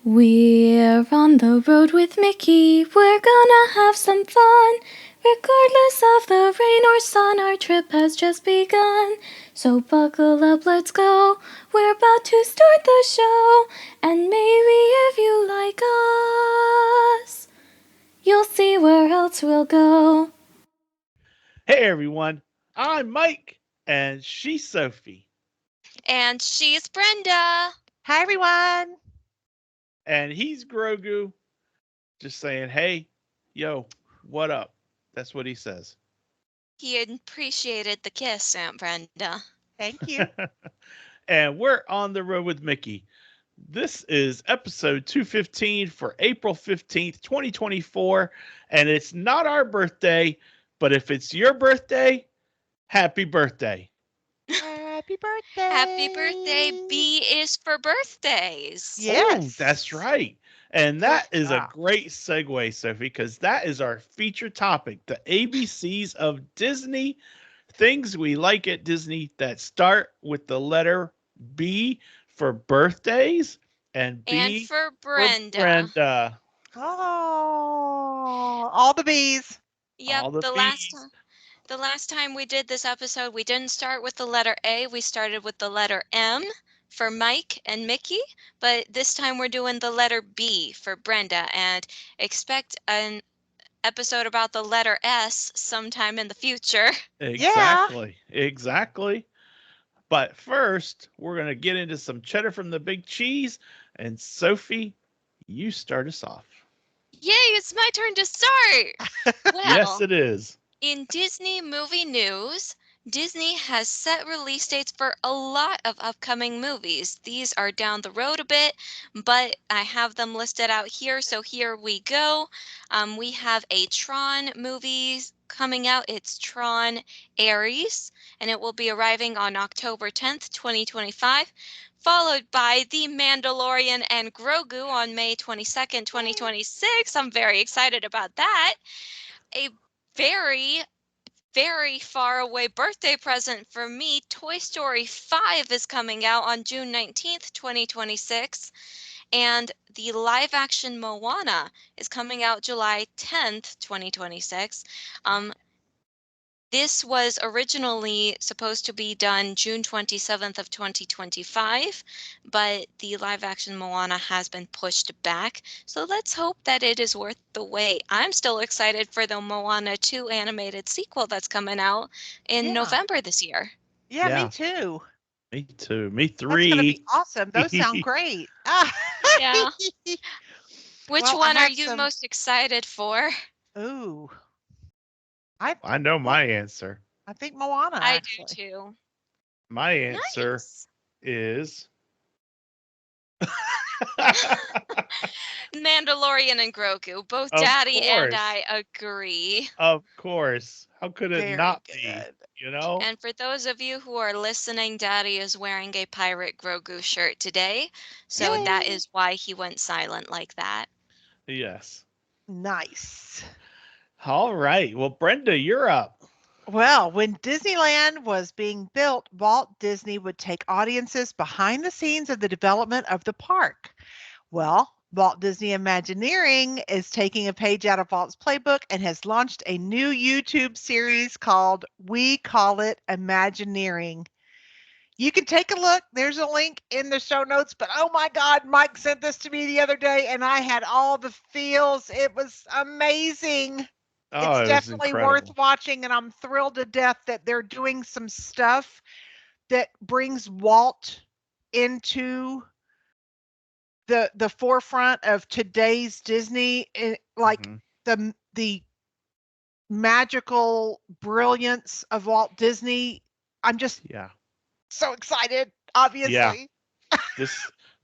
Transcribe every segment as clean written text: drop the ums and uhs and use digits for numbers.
We're on the road with Mickey, we're gonna have some fun. Regardless of the rain or sun, our trip has just begun. So buckle up, let's go, we're about to start the show. And maybe if you like us, you'll see where else we'll go. Hey everyone, I'm Mike, and she's Sophie, And she's Brenda. Hi, everyone. and he's Grogu. Just saying, hey, yo, what up? That's what he says. He appreciated the kiss, Aunt Brenda. Thank you. And we're on the road with Mickey. This is episode 215 for April 15th, 2024, and it's not our birthday, but if it's your birthday, happy birthday. Happy birthday. Happy birthday. B is for birthdays. Yes. Oh, that's right. And Good that is a job. great segue, Sophie, because that is our feature topic, the ABCs of Disney, things we like at Disney that start with the letter B for birthdays and And B for for Brenda. Brenda. Oh, all the bees. Yep, All the B's. the last time we did this episode, we didn't start with the letter A, we started with the letter M for Mike and Mickey, but this time we're doing the letter B for Brenda, and expect an episode about the letter S sometime in the future. Yeah. Exactly. But first, we're going to get into some cheddar from the big cheese. And Sophie, you start us off. Yay, it's my turn to start! Yes, Well, it is. in Disney movie news, Disney has set release dates for a lot of upcoming movies. These are down the road a bit, but I have them listed out here, so here we go. We have a Tron movie coming out. It's Tron Ares, and it will be arriving on October 10th, 2025. Followed by The Mandalorian and Grogu on May 22nd, 2026. I'm very excited about that. A very very far away birthday present for me. Toy Story 5 is coming out on June 19th, 2026. And the live action Moana is coming out July 10th, 2026. This was originally supposed to be done June 27th of 2025, but the live action Moana has been pushed back. So let's hope that it is worth the wait. I'm still excited for the Moana 2 animated sequel that's coming out in Yeah. November this year. Yeah, me Yeah, too. me too. Me That's going to be three. awesome. Those sound great. Ah. Yeah. Which Well, I one are have you some. most excited for? Ooh, I I know think my answer. I think Moana I do actually. too. My answer Nice. is. Mandalorian and Grogu, both Of Daddy and course. I agree. Of course. How could it Very not be? good. You know? And for those of you who are listening, Daddy is wearing a Pirate Grogu shirt today. So that Yay. is why he went silent like that. Yes. Nice. All right. Well, Brenda, you're up. Well, when Disneyland was being built, Walt Disney would take audiences behind the scenes of the development of the park. Well, Walt Disney Imagineering is taking a page out of Walt's playbook and has launched a new YouTube series called We Call It Imagineering. You can take a look. There's a link in the show notes, but oh my God, Mike sent this to me the other day and I had all the feels. It was amazing. It's Oh, it was definitely worth incredible. watching, and I'm thrilled to death that they're doing some stuff that brings Walt into the forefront of today's Disney, like Hmm. the magical brilliance of Walt Disney. I'm just Yeah. so excited, Yeah. obviously.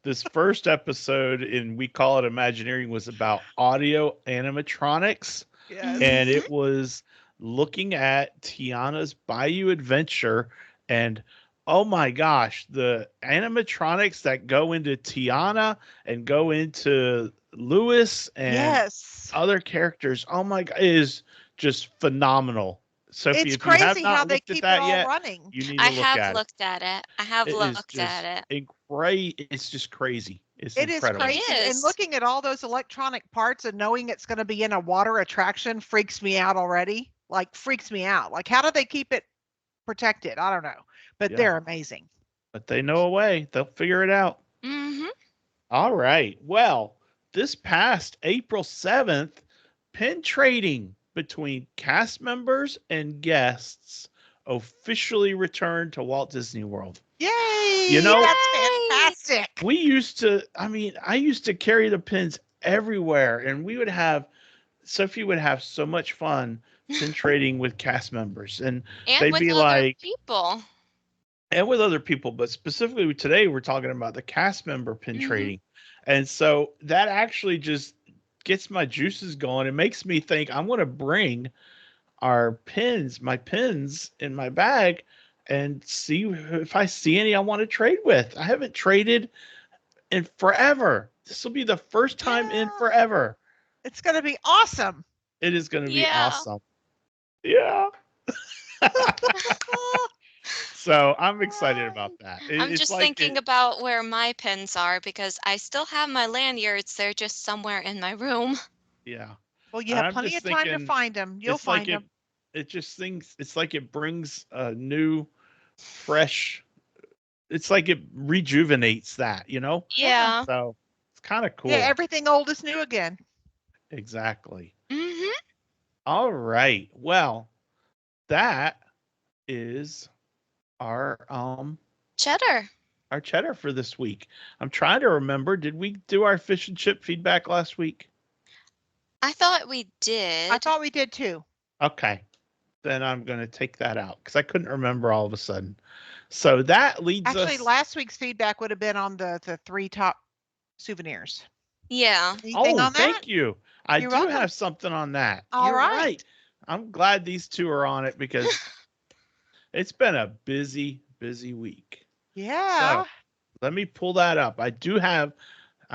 This first episode in We Call It Imagineering was about audio animatronics, and Yes. Hmm. it was looking at Tiana's Bayou Adventure. And oh my gosh, the animatronics that go into Tiana and go into Lewis and Yes. other characters, oh my god, is just phenomenal. Sophie, It's if you have crazy how not they looked at keep it that all yet, running. you need I to look have at it. looked at it. I have It is looked just at it. great. It's just crazy. is It is incredible. crazy. And is. looking at all those electronic parts and knowing it's going to be in a water attraction freaks me out already. Like, freaks me out. Like, how do they keep it protected? I don't know. But Yeah. they're amazing. But they know a way. They'll figure it out. Mm-hmm. All right. Well, this past April 7th, pin trading between cast members and guests officially returned to Walt Disney World. Yay! You know- That's Yay! fantastic. I used to carry the pins everywhere, and Sophie would have so much fun pin trading with cast members. And And they'd with be other like, people. and with other people, but specifically today, we're talking about the cast member pin Mhm. trading. And so that actually just gets my juices going. It makes me think I'm going to bring my pins in my bag and see if I see any I want to trade with. I haven't traded in forever. This will be the first time in Yeah. forever. It's going to be awesome. It is going to be Yeah. awesome. Yeah. So I'm excited about that. I'm It's just like thinking about where my pins are because I still have my lanyards. They're just somewhere in my room. yeah. Well, you And have I'm plenty just of time to thinking, find them. You'll it's like find them. it's like it brings a new, fresh. It's like it rejuvenates that, Yeah. So it's kind of cool. Yeah, everything old is new again. Exactly. Mm-hmm. All right. Well, that is our Cheddar. our cheddar for this week. I'm trying to remember. Did we do our fish and chip feedback last week? I thought we did. I thought we did too. Okay. Then I'm going to take that out because I couldn't remember all of a sudden. So that leads Actually, us. last week's feedback would have been on the 3 top souvenirs. Yeah. Anything Oh, on that? thank you. I You're do welcome. have something on that. All You're right. right. I'm glad these two are on it because it's been a busy, busy week. Yeah. So let me pull that up. I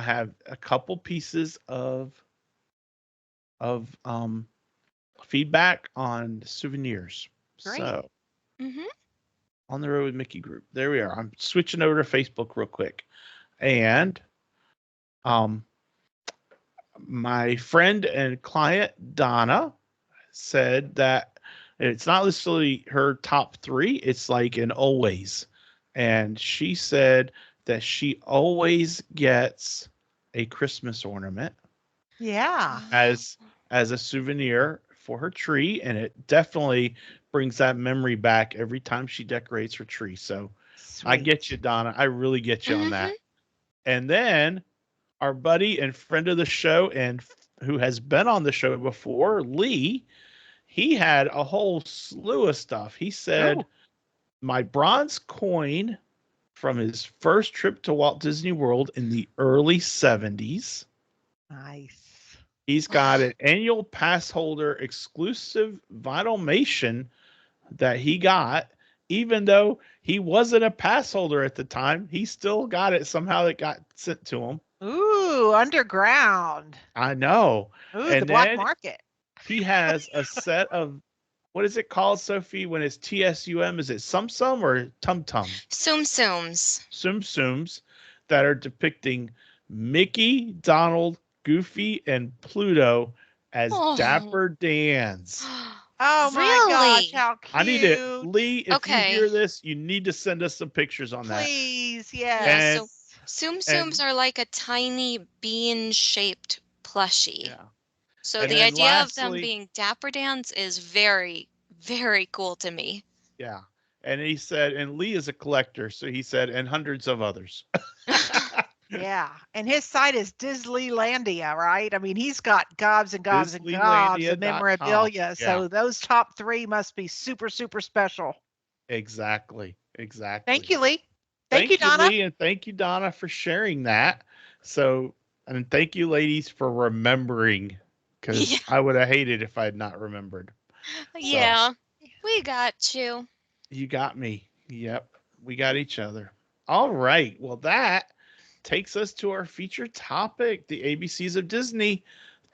have a couple pieces of feedback on souvenirs. Great. So Mm-hmm. on the road with Mickey group. There we are. I'm switching over to Facebook real quick. And my friend and client Donna said that it's not necessarily her top 3, it's like an always. And she said that she always gets a Christmas ornament Yeah. as a souvenir for her tree, and it definitely brings that memory back every time she decorates her tree. So I get you, Sweet. Donna. I really get you on that. Mhm. And then our buddy and friend of the show and who has been on the show before, Lee, he had a whole slew of stuff. He said, Oh. my bronze coin from his first trip to Walt Disney World in the early 70s. Nice. He's got an annual pass holder exclusive vinylmation that he got, even though he wasn't a pass holder at the time. He still got it somehow. It got sent to him. Ooh, underground. I know. Ooh, And the black then market. he has a set of, what is it called, Sophie, when it's TSUM? Is it Sum Sum or Tum Tum? Tsum Tsums. Tsum Tsums that are depicting Mickey, Donald, Goofy, and Pluto as Oh. Dapper Dans. Oh my gosh, Really? how cute. I need to, Lee, if Okay. you hear this, you need to send us some pictures on that. Please, yes. Yeah, And- Tsum Tsums are like a tiny bean-shaped plushie. Yeah. So And the then idea of them lastly- being Dapper Dans is very, very cool to me. Yeah. And he said, and Lee is a collector, so he said, and hundreds of others. Yeah. And his site is Disneylandia, right? I mean, he's got gobs and gobs and gobs of Disneylandia.com. memorabilia. So Yeah. those top 3 must be super, super special. Exactly. Exactly. Thank you, Lee. Thank you, Donna. Lee, and thank you, Donna, for sharing that. So, and thank you, ladies, for remembering, because Yeah. I would have hated if I had not remembered. Yeah, we got you. You got me. Yep. We got each other. All right. Well, that takes us to our featured topic, the ABCs of Disney,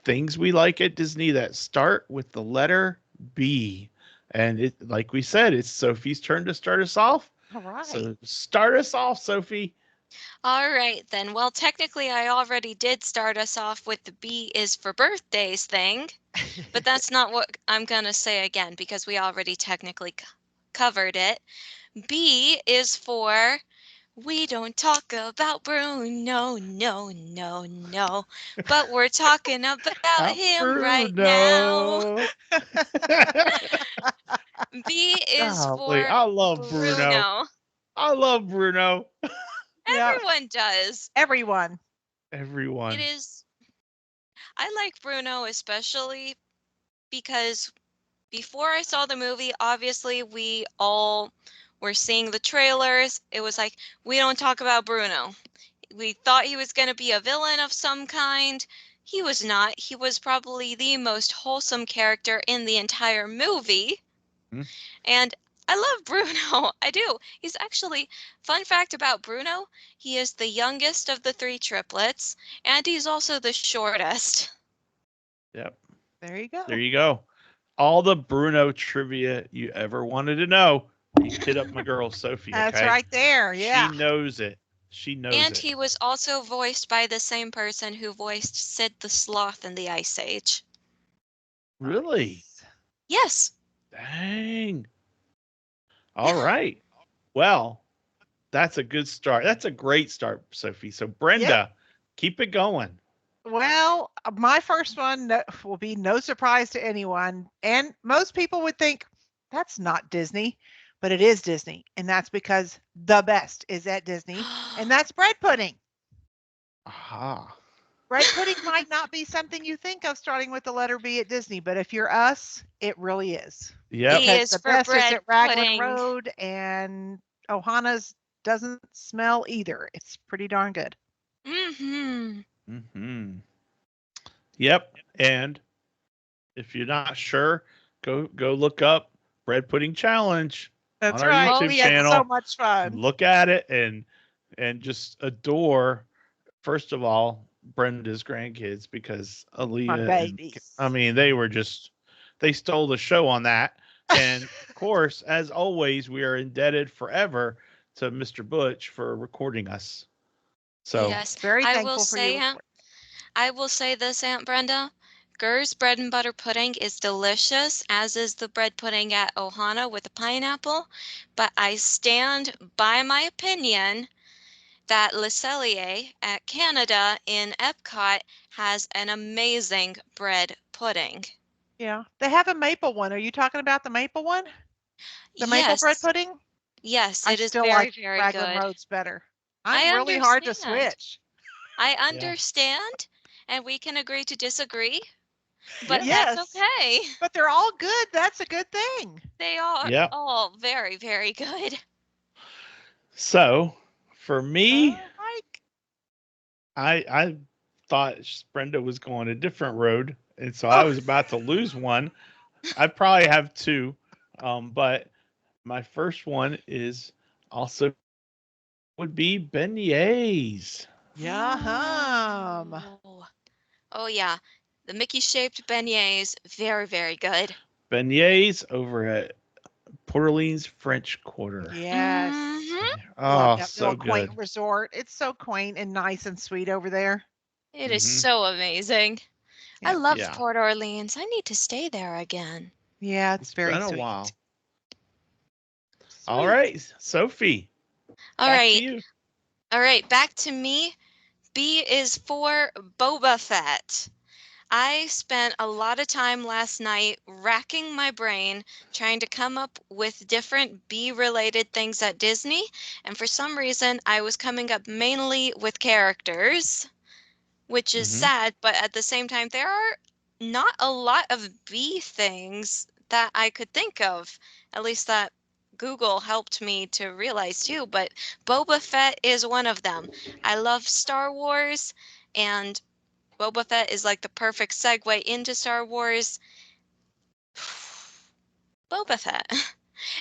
things we like at Disney that start with the letter B. And it, like we said, it's Sophie's turn to start us off. All right. So start us off, Sophie. All right, then. Well, technically, I already did start us off with the B is for birthdays thing, but that's not what I'm going to say again because we already technically covered it. B is for we don't talk about Bruno, no, no, no, but we're talking about him right now. Bruno. B is Golly, for I love Bruno. Bruno. I love Bruno. Yeah, Everyone does. everyone. It Everyone. is. I like Bruno especially because before I saw the movie, obviously we all were seeing the trailers. It was like, we don't talk about Bruno. We thought he was going to be a villain of some kind. He was not. He was probably the most wholesome character in the entire movie. Hmm? And I love Bruno. I do. He's actually, fun fact about Bruno, he is the youngest of the three triplets, and he's also the shortest. Yep. There you go. There you go. All the Bruno trivia you ever wanted to know. You hit up my girl Sophie, That's okay? right there. She Yeah. knows it. She knows And it. he was also voiced by the same person who voiced Sid the Sloth in the Ice Age. Really? Nice. Yes. Dang. All right. Well, that's a good start. That's a great start, Sophie. So, Brenda, keep it going. Well, my first one will be no surprise to anyone. And most people would think that's not Disney, but it is Disney. And that's because the best is at Disney, and that's bread pudding. Aha. Bread pudding might not be something you think of starting with the letter B at Disney, but if you're us, it really is. Yep. B Because is the for best is bread at Raglan pudding. Road, and Ohana's doesn't smell either. It's pretty darn good. Mm-hmm. Mm-hmm. Yep. And if you're not sure, go look up Bread Pudding Challenge on That's our right. Oh, YouTube We had so channel. much fun. Look at it and just adore. First of all, Brenda's grandkids because My Aaliyah and babies. I mean they stole the show on that. And of course, as always, we are indebted forever to Mr. Butch for recording us. So yes. Very I will thankful for you. say, I will say this, Aunt Brenda. Gurr's bread and butter pudding is delicious, as is the bread pudding at Ohana with the pineapple. But I stand by my opinion that Le Cellier at Canada in Epcot has an amazing bread pudding. Yeah. They have a maple one. Are you talking about the maple one? The maple bread Yes, pudding? yes, I it is still very, like very Raglan good. Roads better. I I'm really hard to understand. switch. I yeah. understand, and we can agree to disagree, but Yeah. that's Yes. okay. But they're all good. That's a good thing. They are Yeah. all very, very good. So for me, Mike. I thought Brenda was going a different road, and so I Oh, was about to lose one. I probably have two, but my first one is also would be beignets. yum. Oh, oh yeah. The Mickey-shaped beignets, very, very good. Beignets over at Port Orleans French Quarter. Yes. Hmm. Love Oh, that so little quaint good. resort. It's so quaint and nice and sweet over there. It is Hmm. so amazing. I Yep. love Yeah, Port Orleans. I need to stay there again. Yeah, it's it's very been a sweet. while. All Sweet. right, Sophie, All back to right. you. All right, back to me. B is for Boba Fett. I spent a lot of time last night racking my brain trying to come up with different bee related things at Disney, and for some reason I was coming up mainly with characters, which is Hmm. sad, but at the same time, there are not a lot of bee things that I could think of, at least that Google helped me to realize too, but Boba Fett is one of them. I love Star Wars, and Boba Fett is like the perfect segue into Star Wars. Boba Fett.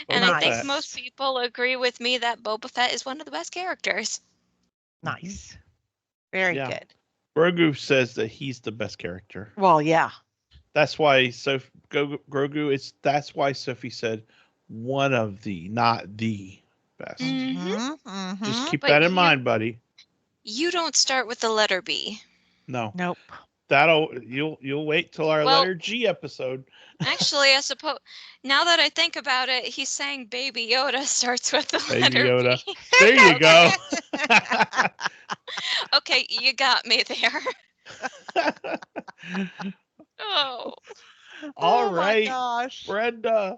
And I Boba think Fett. most Nice. people agree with me that Boba Fett is one of the best characters. Hmm. Nice. Very Yeah, good. Grogu says that he's the best character. Well, yeah. That's why Grogu. It's that's why Sophie said one of the, not the. best. Mhm. Just keep But that in mind, buddy. You don't start with the letter B. No, Nope. you'll wait till our Well- letter G episode. Actually, I suppose now that I think about it, he's saying Baby Yoda starts with the Baby letter Yoda. B. There you go. Okay, you got me there. Oh, All Oh my right, gosh. Brenda.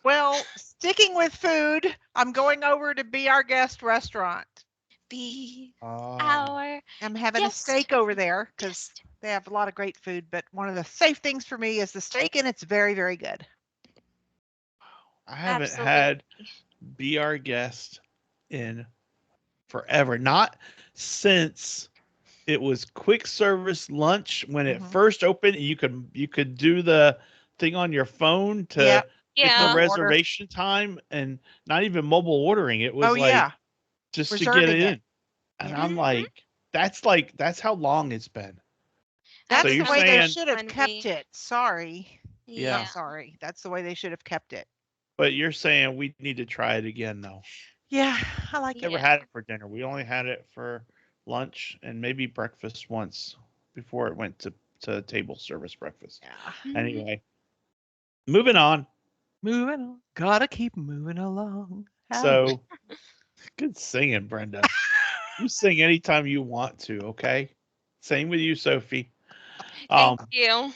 Well, sticking with food, I'm going over to Be Our Guest restaurant. be Ah, our I'm having a Guest. steak over there because guest. they have a lot of great food, but one of the safe things for me is the steak, and it's very, very good. I haven't Absolutely. had Be Our Guest in forever. Not since it was quick service lunch when it Mhm. first opened. You could do the thing on your phone to Yep. pick a Yeah. Order. reservation time, and not even mobile ordering. It was Oh like yeah, just to get reserving it it. in. And Yeah. I'm Mhm. that's how long it's been. I That's you're the way they saying- should have when kept we- it. Sorry. Yeah. Yeah. Sorry. That's the way they should have kept it. But you're saying we need to try it again, though. Yeah, I like it. Never Yeah. had it for dinner. We only had it for lunch and maybe breakfast once before it went to table service breakfast. Yeah. Mhm. Anyway, moving on. Moving on. Gotta keep moving along. So good singing, Brenda. You sing anytime you want to, okay? Same with you, Sophie. Thank you.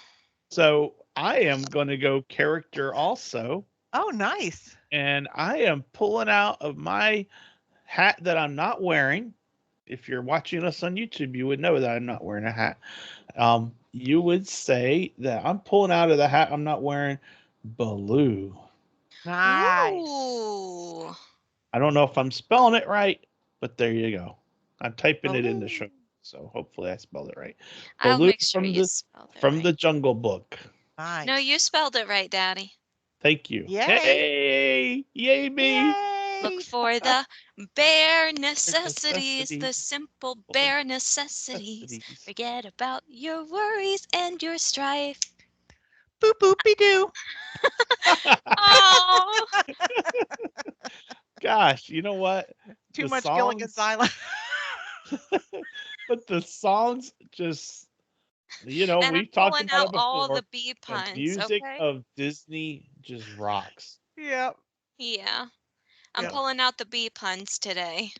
So I am going to go character also, Oh, nice. and I am pulling out of my hat that I'm not wearing. If you're watching us on YouTube, you would know that I'm not wearing a hat. You would say that I'm pulling out of the hat I'm not wearing Baloo. Nice. Ooh. I don't know if I'm spelling it right, but there you go. I'm typing it in the show, Baloo. so hopefully I spelled it right. I'll Baloo make sure from you the spelled it from right. the Jungle Book. Nice. No, you spelled it right, Daddy. Thank you. Yay. Hey, yay me! Yay. Look for the bare necessities, the necessities. simple bare necessities. Forget about your worries and your strife. Boop boopy doo. Oh, Gosh, you know what? Too The much Gilligan's songs- Island. But the songs just, and we've I'm talked pulling about out it all before. the bee The puns. music Okay. of Disney just rocks. Yep. Yeah, I'm Yep. pulling out the bee puns today.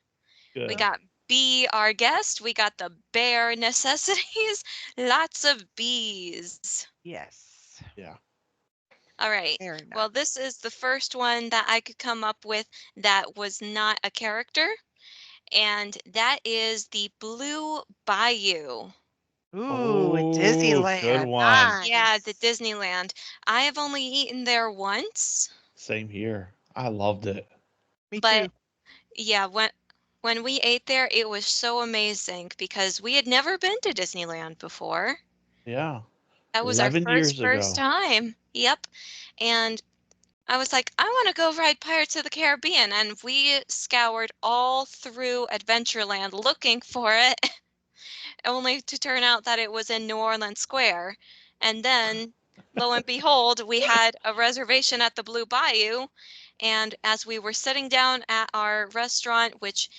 Good. We got Be Our Guest. We got the bare necessities. Lots of bees. Yes. Yeah. All right. Very nice. Well, this is the first one that I could come up with that was not a character, and that is the Blue Bayou. Ooh, in Oh, Disneyland. good one. Nice. Yeah, the Disneyland. I have only eaten there once, Same here. I loved it. Me but too. yeah, when we ate there, it was so amazing because we had never been to Disneyland before. Yeah. That was our 11 years first ago. time. Yep. And I was like, I want to go ride Pirates of the Caribbean. And we scoured all through Adventureland looking for it, only to turn out that it was in New Orleans Square. And then, lo and behold, we had a reservation at the Blue Bayou. And as we were sitting down at our restaurant, which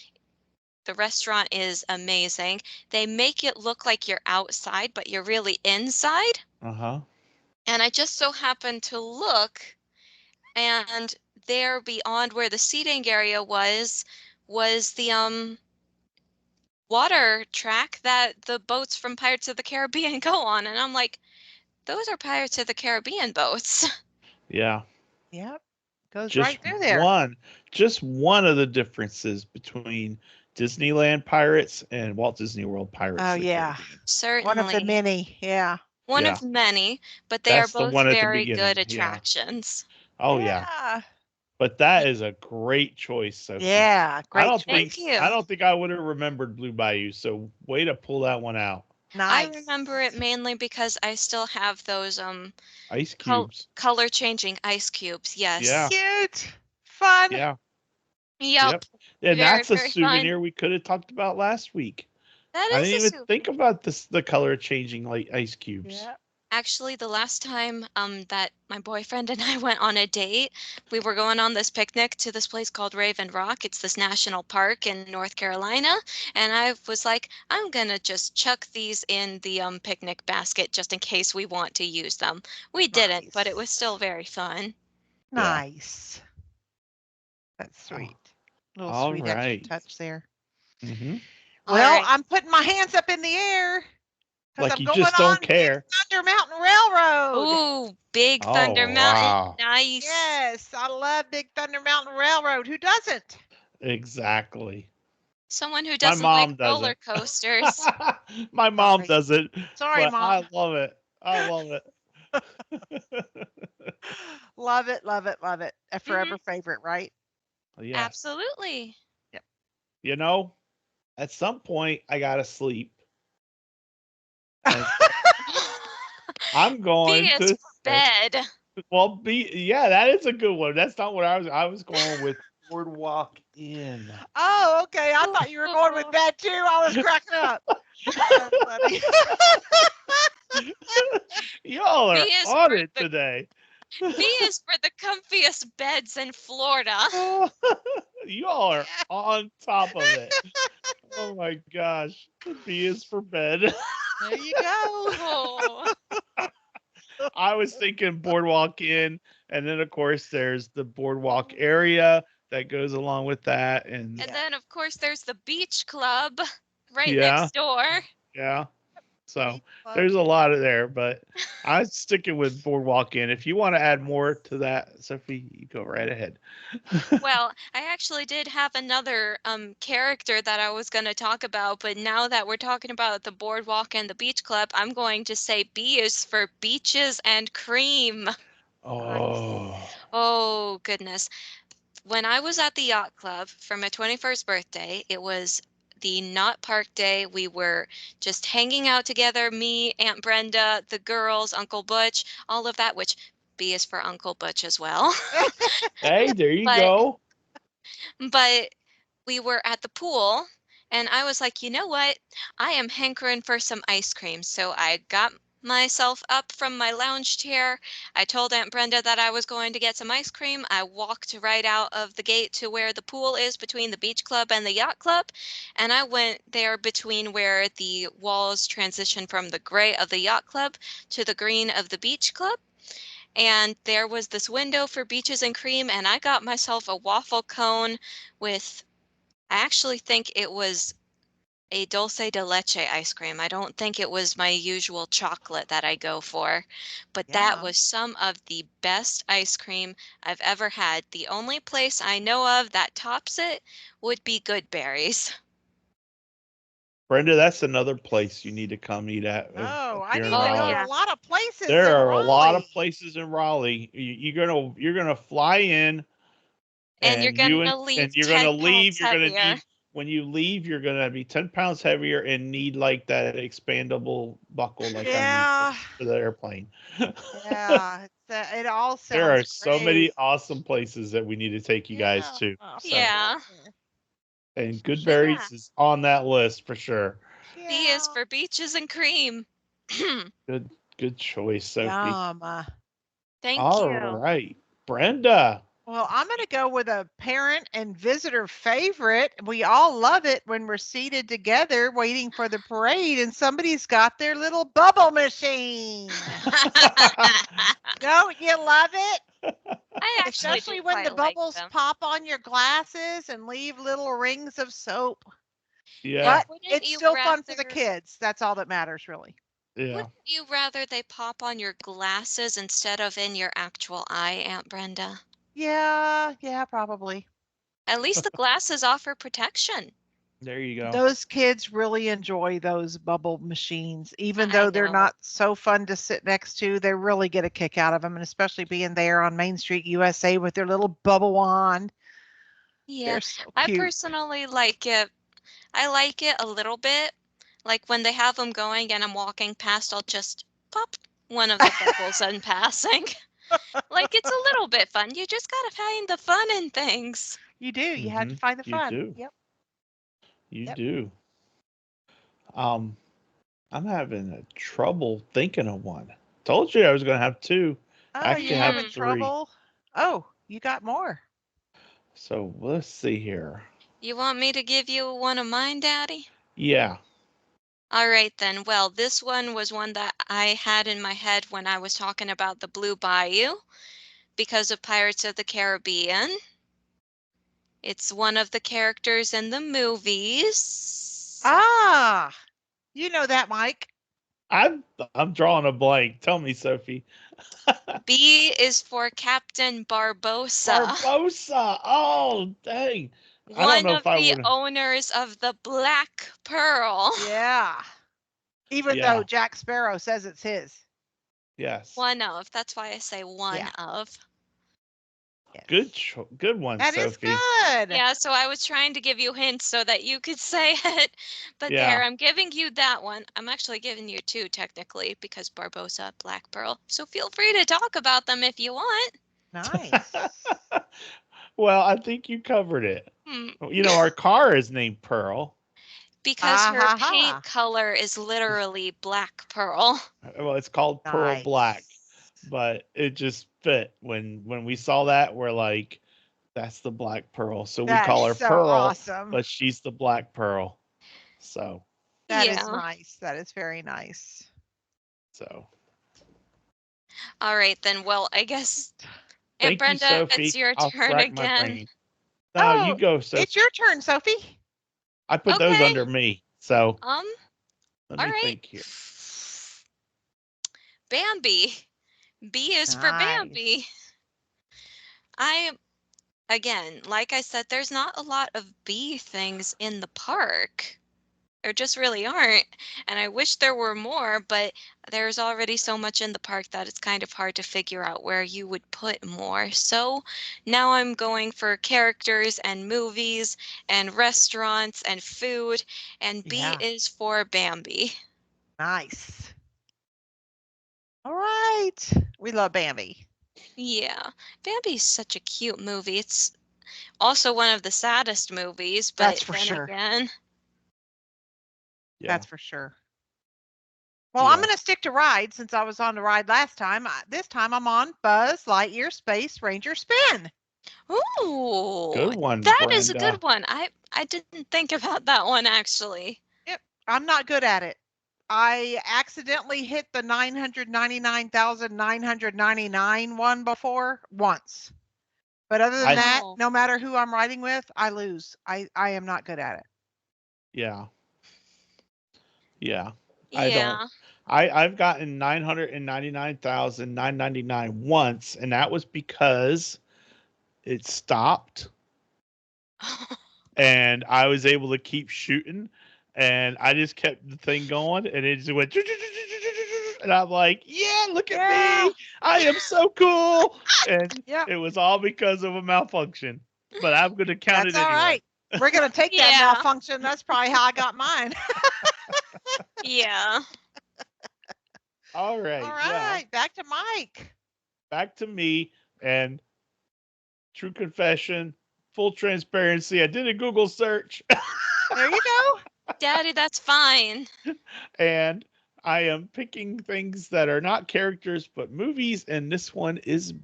the restaurant is amazing, they make it look like you're outside, but you're really inside. Uh-huh. And I just so happened to look, and there beyond where the seating area was the water track that the boats from Pirates of the Caribbean go on. And I'm like, those are Pirates of the Caribbean boats. Yeah. Yep. Goes Just right through there. just one of the differences between Disneyland Pirates and Walt Disney World Pirates. Oh, of the yeah. Caribbean. Certainly. One of the many. Yeah. One Yeah. of many, but they That's are the both one at the very beginning, good yeah. attractions. Oh yeah. But that is a great choice, Sophie. Yeah. Great. I don't Thank think you. I don't think I would have remembered Blue Bayou. So way to pull that one out. I Nice. remember it mainly because I still have those Ice cubes. color changing ice cubes. Yes. Yeah. Cute. Fun. Yeah. Yep. And Very, that's a very fun. souvenir we could have talked about last week. That I is didn't a even think about the color changing like ice cubes. Yeah. Actually, the last time that my boyfriend and I went on a date, we were going on this picnic to this place called Raven Rock. It's this national park in North Carolina, and I was like, I'm gonna just chuck these in the picnic basket just in case we want to use them. We didn't, but it was still very fun. Yeah. Nice. That's sweet. Little All sweet extra right. touch there. Mm-hmm. All Well, right. I'm putting my hands up in the air because Like I'm you going just on don't Big care. Thunder Mountain Railroad. Ooh, Big Thunder Oh, Mountain. wow. Nice. Yes, I love Big Thunder Mountain Railroad. Who doesn't? Exactly. Someone who My doesn't like mom roller doesn't. coasters. My mom Sorry. doesn't, Sorry, but Mom. I love it. I love it. Love it, love it, love it. A Hmm. forever favorite, right? Yes. Absolutely. Yep. You know, at some point I gotta sleep. And so I'm B going is to for say, bed. well, yeah, that is a good one. That's not what I was going with Boardwalk Inn. Oh, okay. I thought you were going with bed too. I was cracking up. That's funny. Y'all B are is on for it the today. B is for the comfiest beds in Florida. Y'all are on top of it. Oh my gosh. B is for bed. There you go. Oh. I was thinking Boardwalk Inn, and then of course there's the Boardwalk area that goes along with that, and And Yeah. then of course there's the beach club right yeah, next door. yeah. So Beach club. there's a lot of there, but I'm sticking with Boardwalk Inn. If you want to add more to that, Sophie, you go right ahead. Well, I actually did have another character that I was going to talk about, but now that we're talking about the boardwalk and the beach club, I'm going to say B is for beaches and cream. Nice. Oh, Oh, goodness. When I was at the yacht club for my 21st birthday, it was the not park day. We were just hanging out together, me, Aunt Brenda, the girls, Uncle Butch, all of that, which B is for Uncle Butch as well. hey, there you But go. but we were at the pool and I was like, you know what? I am hankering for some ice cream. So I got myself up from my lounge chair. I told Aunt Brenda that I was going to get some ice cream. I walked right out of the gate to where the pool is between the beach club and the yacht club. And I went there between where the walls transition from the gray of the yacht club to the green of the beach club. And there was this window for beaches and cream, and I got myself a waffle cone with, I actually think it was a dulce de leche ice cream. I don't think it was my usual chocolate that I go for, but that Yeah. was some of the best ice cream I've ever had. The only place I know of that tops it would be Goodberry's. Brenda, that's another place you need to come eat at Oh, if I you're in need to Oh, go to Raleigh. a yeah. lot of places There in are a lot of Raleigh. places in Raleigh. You're gonna fly in, And you're and you gonna and leave you're gonna 10 leave. pounds You're gonna heavier. need when you leave. You're gonna be 10 pounds heavier and need like that expandable buckle like I need Yeah. for the airplane. Yeah. It all There sounds are so great. many awesome places that we need to take you guys Yeah. to. So, Yeah. Absolutely. and But yeah, Goodberries is on that list for sure. B is Yeah. for beaches and cream. Good, good choice, Sophie. Yum. Thank All you. right, Brenda. Well, I'm going to go with a parent and visitor favorite. We all love it when we're seated together waiting for the parade and somebody's got their little bubble machine. Don't you love it? I actually do Especially when the quite like bubbles them. pop on your glasses and leave little rings of soap. Yeah, But Wouldn't it's you still fun for the rather kids. That's all that matters, really. yeah. wouldn't you rather they pop on your glasses instead of in your actual eye, Aunt Brenda? Yeah, yeah, probably. At least the glasses offer protection. There you go. Those kids really enjoy those bubble machines, even I though they're know. not so fun to sit next to. They really get a kick out of them, and especially being there on Main Street, USA, with their little bubble wand. Yeah, They're so I cute. personally like it. I like it a little bit. Like when they have them going and I'm walking past, I'll just pop one of the bubbles in passing. Like it's a little bit fun. You just gotta find the fun in things. You do. You have Mm-hmm. to find the You fun. do. Yep. You Yep. do. Um, I'm having a trouble thinking of one Told you I was going to have two. Oh, I actually you're have having three. trouble. Oh, you got more. So let's see here. You want me to give you one of mine, Daddy? Yeah. All right, then. Well, this one was one that I had in my head when I was talking about the Blue Bayou because of Pirates of the Caribbean. It's one of the characters in the movies. Ah, you know that, Mike. I'm drawing a blank. Tell me, Sophie. B is for Captain Barbossa, Barbosa. Oh, dang. I don't one know of if I the would. owners of the Black Pearl. Yeah. Even though Yeah. Jack Sparrow says it's his. Yes. One of. That's why I say one Yeah. of. Yes. Good one, That is Sophie. good. Yeah, so I was trying to give you hints so that you could say it. But Yeah. there, I'm giving you that one. I'm actually giving you two, technically, because Barbossa, Black Pearl. So feel free to talk about them if you want. Nice. Well, I think you covered it. Hmm. You know, our car is named Pearl. Because Ah, her ha, paint ha. color is literally Black Pearl. Well, it's called Pearl Black, Nice. but it just fit when we saw that. We're like, that's the Black Pearl. So we That's call her so Pearl, awesome. but she's the Black Pearl. So That is Yeah. nice. That is very nice. All right, then. Well, I guess, Aunt thank you, Brenda, Sophie. it's your I'll turn rack my again. brain. No, you Oh, go, Sophie. it's your turn, Sophie. I put those Okay. under me. So All let me right. think here. Bambi. B is for Bambi. Nice. Again, like I said, there's not a lot of bee things in the park. There just really aren't. And I wish there were more, but there's already so much in the park that it's kind of hard to figure out where you would put more. So now I'm going for characters and movies and restaurants and food, and B Yeah. is for Bambi. Nice. All right. We love Bambi. Yeah, Bambi's such a cute movie. It's also one of the saddest movies, That's but for then sure. again, Yeah. That's for sure. Well, I'm Yeah. going to stick to ride since I was on the ride last time. This time I'm on Buzz Lightyear Space Ranger Spin. ooh, Good one, that is a Brenda. good one. I didn't think about that one actually. Yep. I'm not good at it. I accidentally hit the 999,999 one before once. But other than I that, Oh, no matter who I'm riding with, I lose. I am not good at it. yeah. Yeah. I don't. yeah. I've gotten 999,999 once, and that was because it stopped and I was able to keep shooting, and I just kept the thing going, and it just went, and I'm like, yeah, look at Yeah. me, I am so cool, and Yep. it was all because of a malfunction, but I'm gonna count That's it all anyway. right. We're going to take that Yeah. malfunction. That's probably how I got mine. Yeah. All right, All well, right. Back to Mike. back to me, and true confession, full transparency, I did a Google search. There you go. Daddy, that's fine. And I am picking things that are not characters but movies, and this one is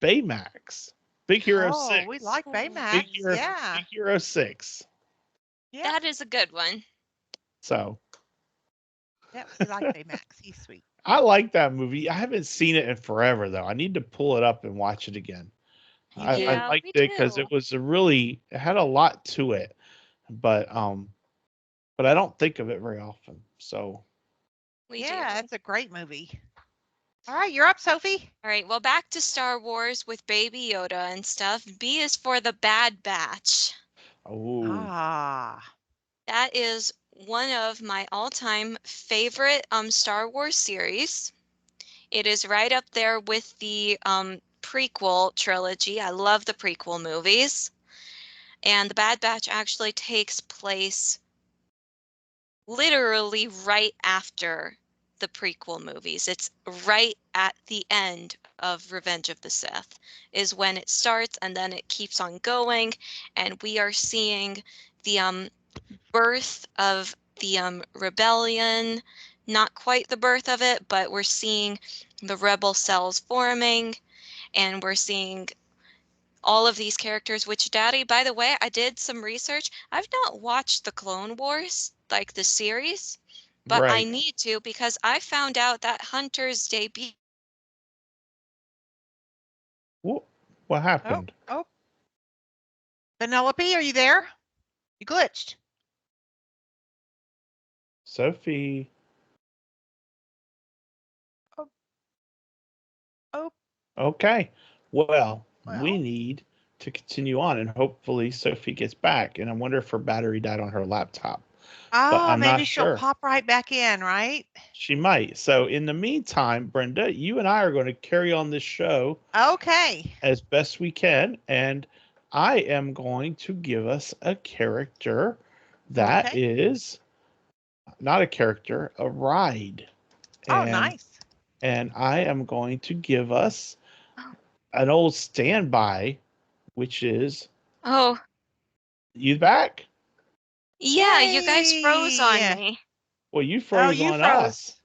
Baymax. Big Hero Oh, 6. we like Ooh, Baymax. Yeah. Big Hero 6. Yep. that is a good one. So Yep. We like Baymax. He's sweet. I like that movie. I haven't seen it in forever though. I need to pull it up and watch it again. You I do. Yeah, liked we it because do. it had a lot to it. But I don't think of it very often. So We Yeah, do. it's a great movie. All right, you're up, Sophie. All right, well, back to Star Wars with Baby Yoda and stuff. B is for the Bad Batch. oh Ah. That is one of my all-time favorite Star Wars series. It is right up there with the prequel trilogy. I love the prequel movies. And the Bad Batch actually takes place literally right after the prequel movies. It's right at the end of Revenge of the Sith is when it starts, and then it keeps on going, and we are seeing the birth of the rebellion, not quite the birth of it, but we're seeing the rebel cells forming, and we're seeing all of these characters, which, Daddy, by the way, I did some research. I've not watched the Clone Wars, like the series, but I Right. need to because I found out that Hunter's debut. What Oh, happened? oh. Penelope, are you there? You glitched. Sophie. Oh, oh, Okay. Well, we well. need to continue on, and hopefully Sophie gets back. And I wonder if her battery died on her laptop, but Oh, I'm not maybe she'll sure. pop right back in, right? She might. So in the meantime, Brenda, you and I are going to carry on this show Okay. as best we can, and I am going to give us a character that Okay. is not a character, a ride. Oh, And nice. and I am going to give us an old standby, which is Oh, you back? yeah, you guys froze on Yay. me. Well, you Oh, froze you on us. froze.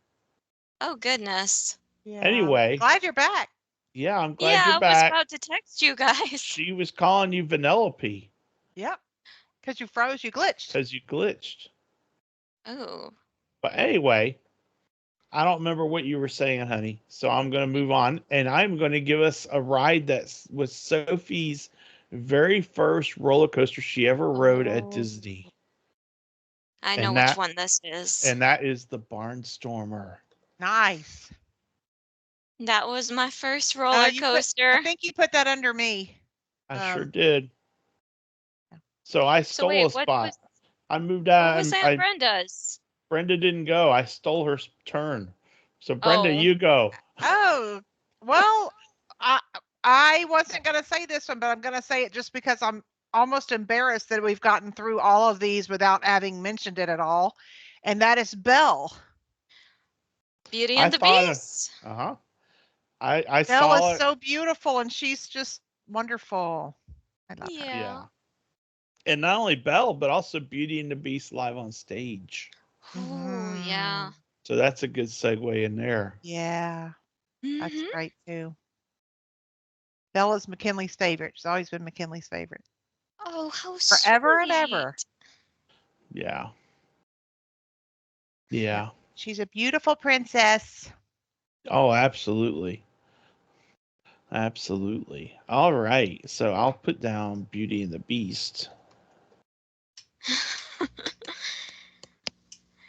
Oh, goodness. Yeah. Anyway, Glad you're back. yeah, I'm glad Yeah, you're I was back. about to text you guys. She was calling you Vanellope Yep. Because you froze, you glitched. because you glitched. Oh. But anyway, I don't remember what you were saying, honey. So I'm going to move on, and I'm going to give us a ride that was Sophie's very first roller coaster she ever rode at Oh. Disney, I know and which that one this is. is the Barnstormer. Nice. That was my first roller I coaster. think you put that under me. I sure Um, did. So I So stole wait, a spot. I moved what out. was Aunt I Brenda's? Brenda didn't go. I stole her turn. So Brenda, Oh, you go. oh, well, I I wasn't going to say this one, but I'm going to say it just because I'm almost embarrassed that we've gotten through all of these without having mentioned it at all. And that is Belle. Beauty I and the thought, Beast. uh-huh. I Belle is saw it. so beautiful and she's just wonderful. I love her. Yeah. Yeah. And not only Belle, but also Beauty and the Beast live on stage. Oh, yeah. Mhm. So that's a good segue in there. Yeah, that's Mhm. great too. Bella's McKinley's favorite. She's always been McKinley's favorite. Oh, how Forever and ever. sweet. Yeah. Yep. Yeah. She's a beautiful princess. Oh, absolutely. Absolutely. All right. So I'll put down Beauty and the Beast.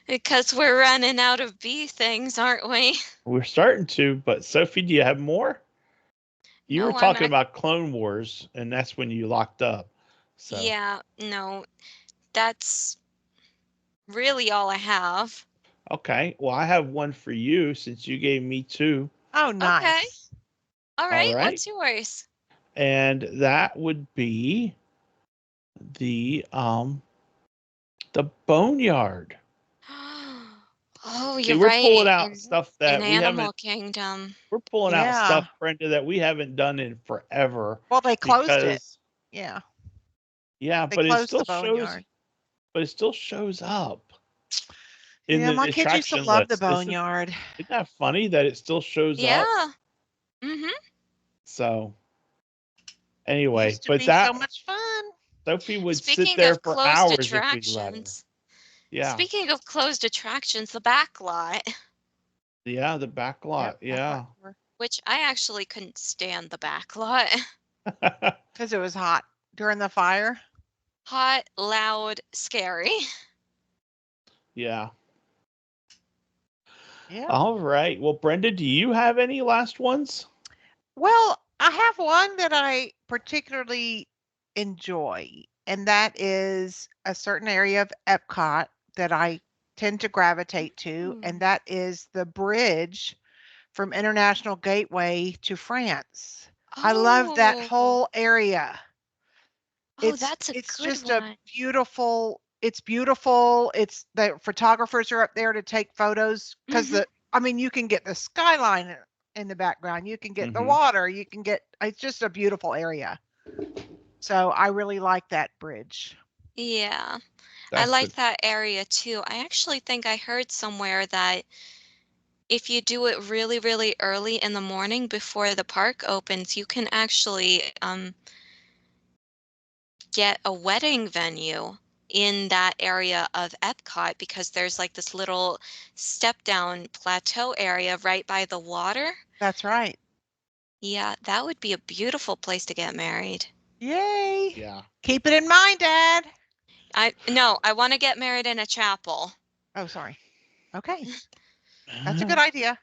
Because we're running out of bee things, aren't we? We're starting to, but Sophie, do you have more? You were No, I'm talking at. about Clone Wars, and that's when you locked up. So, Yeah, no, that's really all I have. okay. Well, I have one for you since you gave me two. Oh, Okay. nice. All All right, right. what's yours? And that would be the the Boneyard. Oh, See, you're we're pulling right. out In stuff that we Animal haven't Kingdom. we're pulling out Yeah. stuff, Brenda, that we haven't done in forever Well, they closed it. because Yeah. yeah, They but it closed the still shows boneyard. up in Yeah, the my kids used to attraction love the list. boneyard. Isn't that funny that it still shows up? Yeah. Mm-hmm. So anyway, Used to but be so that much fun. Sophie would sit Speaking there of for closed hours if we'd let her. attractions, Yeah. the back lot, Yeah, the back Yep, lot. back lot Yeah. tour. which I actually couldn't stand the back lot. Because it was hot during the fire. Hot, loud, scary. Yeah. Yeah. All right. Well, Brenda, do you have any last ones? Well, I have one that I particularly enjoy, and that is a certain area of Epcot that I tend to gravitate to, and Ooh. that is the bridge from International Gateway to France. I love that Oh, whole area. oh, that's a It's good just a one. beautiful it's beautiful. It's the photographers are up there to take photos because Hmm. you can get the skyline in the background. You can get the Mm-hmm. water. You can get it's just a beautiful area. So I really like that bridge. Yeah, I That's like it. that area too. I actually think I heard somewhere that if you do it really, really early in the morning before the park opens, you can actually get a wedding venue in that area of Epcot because there's like this little step down plateau area right by the water. That's right. Yeah, that would be a beautiful place to get married. Yay. Yeah. Keep it in mind, Dad. I want to get married in a chapel. Oh, sorry. Okay. That's a good idea.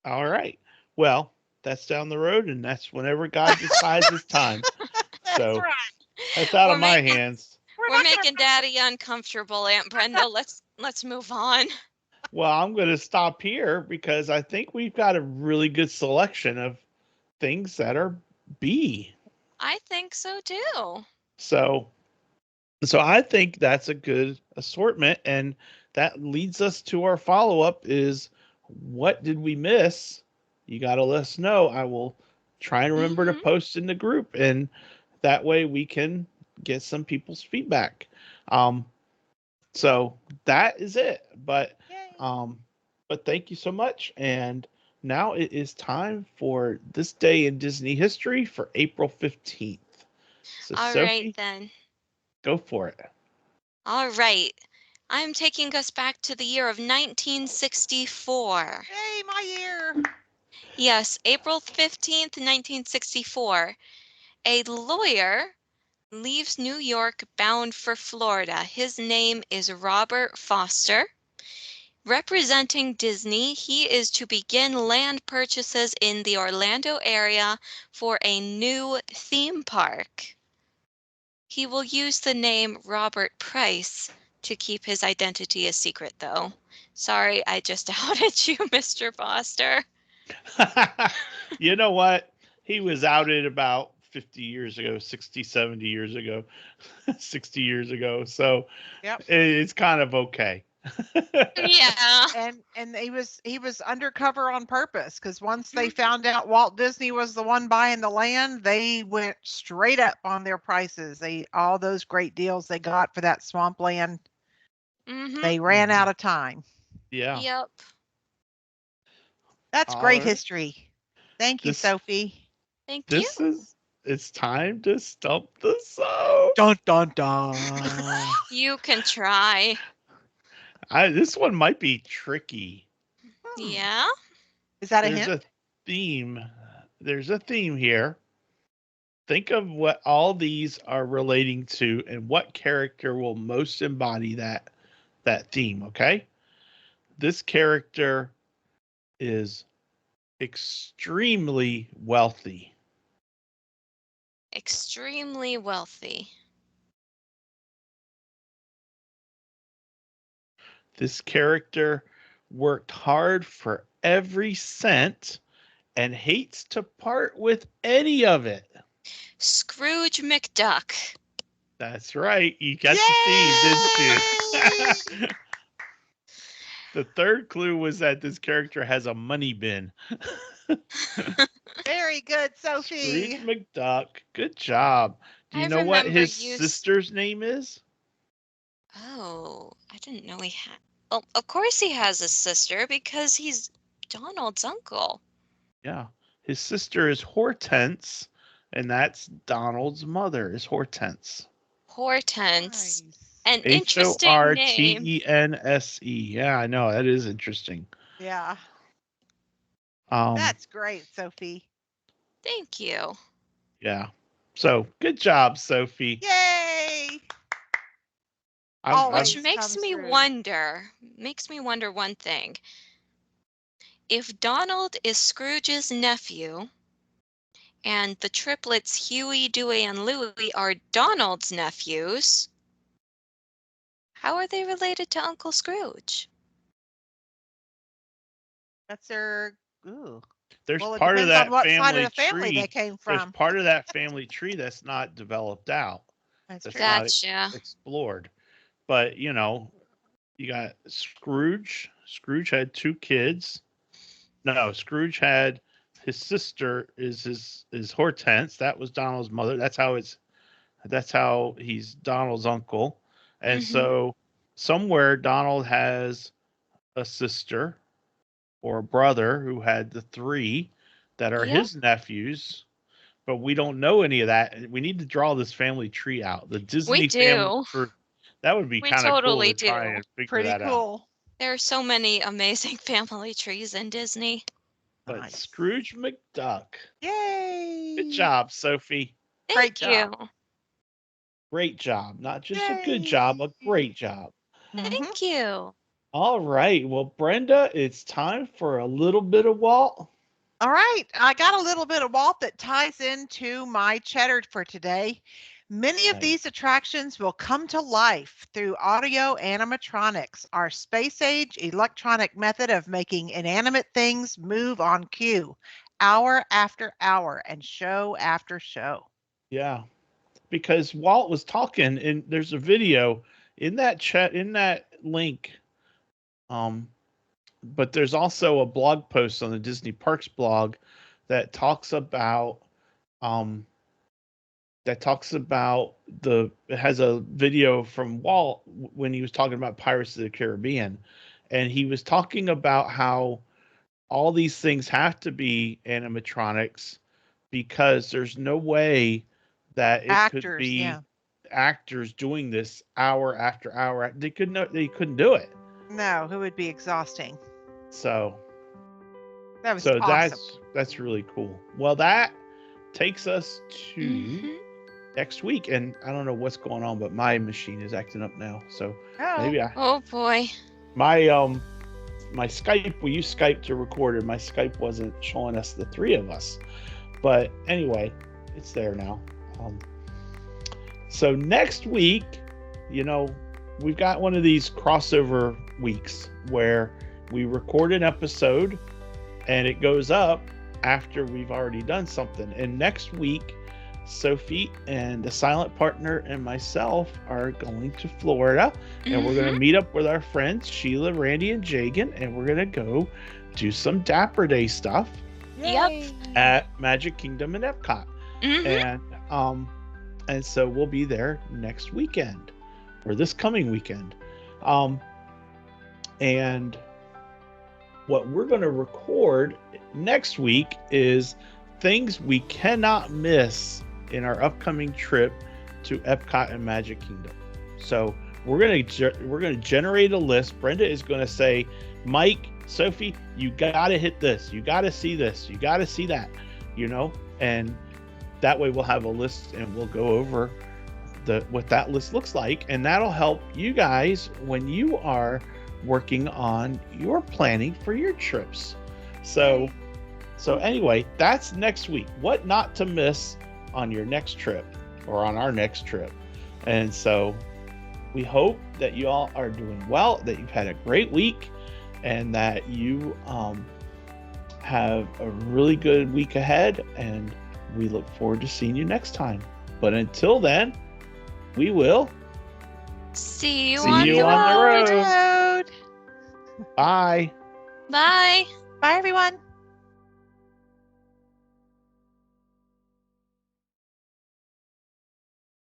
All right. Well, that's down the road, and that's whenever God decides it's time. That's So right. that's out We're of my making hands. We're we're not going to. making Daddy uncomfortable, Aunt Brenda. Let's move on. Well, I'm going to stop here because I think we've got a really good selection of things that are B. I think so too. So so I think that's a good assortment, and that leads us to our follow-up is what did we miss? You got to let us know. I will try and remember to Mhm. post in the group, and that way we can get some people's feedback. Um, so that is it. Yay. Um, but thank you so much. And now it is time for this day in Disney history for April 15th. So All right Sophie, then. go for it. All right. I'm taking us back to the year of 1964. Yay, my year. Yes, April 15th, 1964. A lawyer leaves New York bound for Florida. His name is Robert Foster. Representing Disney, he is to begin land purchases in the Orlando area for a new theme park. He will use the name Robert Price to keep his identity a secret, though. Sorry, I just outed you, Mr. Foster. You know what? He was outed about 50 years ago, 60, 70 years ago, 60 years ago. So Yep. it's kind of okay. Yeah. And he was undercover on purpose because once they found out Walt Disney was the one buying the land, they went straight up on their prices. They all those great deals they got for that swampland, Mm-hmm. they ran out of time. Yeah. Yep. That's All great right. history. Thank you, This Sophie. Thank you. this is it's time to stump the soap. Dun dun dun. You can try. This one might be tricky. Hmm. Yeah. Is that a There's hint? a theme. There's a theme here. Think of what all these are relating to and what character will most embody that theme, okay? This character is extremely wealthy. Extremely wealthy. This character worked hard for every cent and hates to part with any of it. Scrooge McDuck. That's right. You got the theme, Yay! didn't you? The third clue was that this character has a money bin. Very good, Scrooge Sophie. McDuck. Good job. Do I you know what remember his you. sister's name is? Oh, I didn't know he had. Well, of course he has a sister because he's Donald's uncle. Yeah. His sister is Hortense, and that's Donald's mother is Hortense. Hortense. Nice. An H O interesting R T name. E N S E. Yeah, I know. That is interesting. Yeah. Um, That's great, Sophie. Thank you. yeah. So good job, Sophie. Yay! I'm Which Always makes comes me through. wonder one thing. If Donald is Scrooge's nephew and the triplets Huey, Dewey, and Louie are Donald's nephews, how are they related to Uncle Scrooge? That's their. Ooh. there's Well, it part of depends on that what side of family the family they tree. came There's from. part of that family tree that's not developed out. That's That's true. not Gotcha. explored. But you got Scrooge. Scrooge had two kids. No, Scrooge had his sister is Hortense. That was Donald's mother. That's how he's Donald's uncle. And Mhm. so somewhere Donald has a sister or a brother who had the three that are Yep. his nephews, but we don't know any of that. We need to draw this family tree out. The We Disney family do. tree. That would be We kind of cool totally to try do. and figure Pretty that out. cool. There are so many amazing family trees in Disney. But Nice. Scrooge McDuck. Good Yay. job, Sophie. Great Thank job. you. Great job. Not just a good job, a Yay. great job. Mhm. Thank you. All right. Well, Brenda, it's time for a little bit of Walt. All right, I got a little bit of Walt that ties into my cheddar for today. Many of Nice. these attractions will come to life through audio animatronics, our space age electronic method of making inanimate things move on cue, hour after hour and show after show. Yeah. Because Walt was talking, and there's a video in that chat, in that link. Um, but there's also a blog post on the Disney Parks blog that talks about um it has a video from Walt when he was talking about Pirates of the Caribbean, and he was talking about how all these things have to be animatronics because there's no way that it could Actors, be yeah. actors doing this hour after hour. They couldn't do it. No, it would be exhausting. So That was so awesome. that's really cool. Well, that takes us to Mhm. next week, and I don't know what's going on, but my machine is acting up now. So Oh, maybe Oh boy. my Skype, we use Skype to record, and my Skype wasn't showing us the three of us. But anyway, it's there now. So next week, we've got one of these crossover weeks where we record an episode and it goes up after we've already done something. And next week, Sophie and the silent partner and myself are going to Florida, and we're going to meet up with our friends Sheila, Randy, and Jagan, and we're going to go do some Dapper Day stuff Yep. yay. at Magic Kingdom and Epcot. Mhm. And so we'll be there next weekend, or this coming weekend. And what we're going to record next week is things we cannot miss in our upcoming trip to Epcot and Magic Kingdom. So we're going to generate a list. Brenda is going to say, Mike, Sophie, you got to hit this. You got to see this. You got to see that, and that way we'll have a list and we'll go over what that list looks like. And that'll help you guys when you are working on your planning for your trips. So anyway, that's next week. What not to miss on your next trip or on our next trip. And so we hope that you all are doing well, that you've had a great week, and that you have a really good week ahead. And we look forward to seeing you next time. But until then, we will See you See on you the on the road. road. Road. bye. Bye. Bye, everyone.